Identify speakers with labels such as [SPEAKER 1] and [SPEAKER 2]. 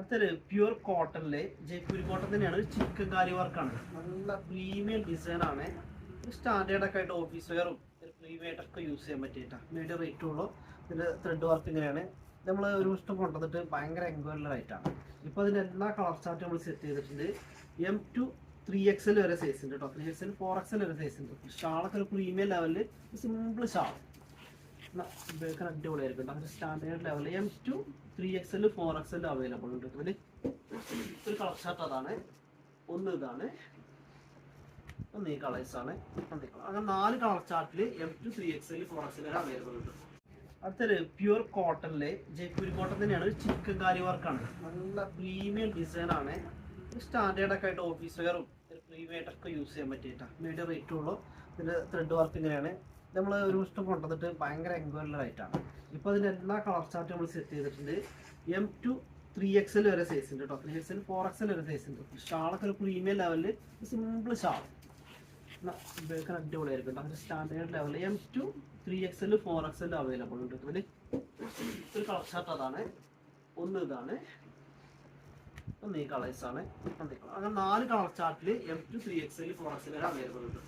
[SPEAKER 1] അടുത്തൊരു pure കോട്ടണില് Jaipuri cotton തന്നെയാണ്. ഒരു ചിക്കൻ കാരി വർക്കാണ്. നല്ല പ്രീമിയം ഡിസൈൻ ആണ്. സ്റ്റാൻഡേർഡ് ഒക്കെ ആയിട്ട് ഓഫീസ് വെയറും ഒരു പ്രീമിയം ആയിട്ടൊക്കെ യൂസ് ചെയ്യാൻ പറ്റിയിട്ടാ. മീഡിയം റേറ്റും ഉള്ളൂ. ഇതിന്റെ ത്രെഡ് വർക്ക് ഇങ്ങനെയാണ്. നമ്മൾ ഒരു ഇഷ്ടം കൊണ്ടുവന്നിട്ട് ഭയങ്കര എൻക്വയറി ആയിട്ടാണ്. ഇപ്പൊ അതിന്റെ എല്ലാ കളർ ചാർട്ടും നമ്മൾ സെറ്റ് ചെയ്തിട്ടുണ്ട്. M to 3XL വരെ സൈസ് ഉണ്ട് കേട്ടോ. 3XL 4XL വരെ സൈസ് ഉണ്ട്. ഷാളൊക്കെ ഒരു പ്രീമിയം ലെവലില് സിമ്പിൾ ഷാൾ ഉപയോഗിക്കാൻ അടിപൊളിയായിരിക്കും. അങ്ങനെ standard level M to 3XL 4XL available ഉണ്ട്. ഇതില് ഒരു കളർ ചാർട്ട് അതാണ്. ഒന്ന് ഇതാണ്, ഒന്ന് ഈ കളേഴ്സ് ആണ്. അങ്ങനെ 4 colour ചാർട്ടില് M to 3XL 4XL വരെ അവൈലബിൾ ഉണ്ട്. അടുത്തൊരു പ്യുവർ കോട്ടണില് ജയ്പൂരി കോട്ടൺ തന്നെയാണ്. ഒരു ചിക്കൻ കാരി വർക്കാണ്. നല്ല പ്രീമിയം ഡിസൈൻ ആണ്. സ്റ്റാൻഡേർഡ് ഒക്കെ ആയിട്ട് ഓഫീസ് വെയറും ഒരു പ്രീമിയം ആയിട്ടൊക്കെ യൂസ് ചെയ്യാൻ പറ്റിയിട്ടാ. മീഡിയം റേറ്റും ഉള്ളൂ. ഇതിന്റെ ത്രെഡ് വർക്ക് ഇങ്ങനെയാണ്. നമ്മൾ ഒരു ഇഷ്ടം കൊണ്ടുവന്നിട്ട് ഭയങ്കര എൻക്വയറി ആയിട്ടാണ്. ഇപ്പൊ അതിന്റെ എല്ലാ കളർ ചാർട്ടും നമ്മൾ സെറ്റ് ചെയ്തിട്ടുണ്ട്. M to 3XL വരെ സൈസ് ഉണ്ട് കേട്ടോ. 3XL 4XL വരെ സൈസ് ഉണ്ട്. ഷാളൊക്കെ ഒരു പ്രീമിയം ലെവലില് സിമ്പിൾ ഷാൾ ഉപയോഗിക്കാൻ അടിപൊളിയായിരിക്കും. അങ്ങനെ standard level M to 3XL 4XL available ഉണ്ട്. ഇതില് ഒരു കളർ ചാർട്ട് അതാണ്. ഒന്ന് ഇതാണ്, ഒന്ന് ഈ കളേഴ്സ് ആണ്. അങ്ങനെ 4 colour ചാർട്ടില് M to 3XL 4XL വരെ അവൈലബിൾ ഉണ്ട്.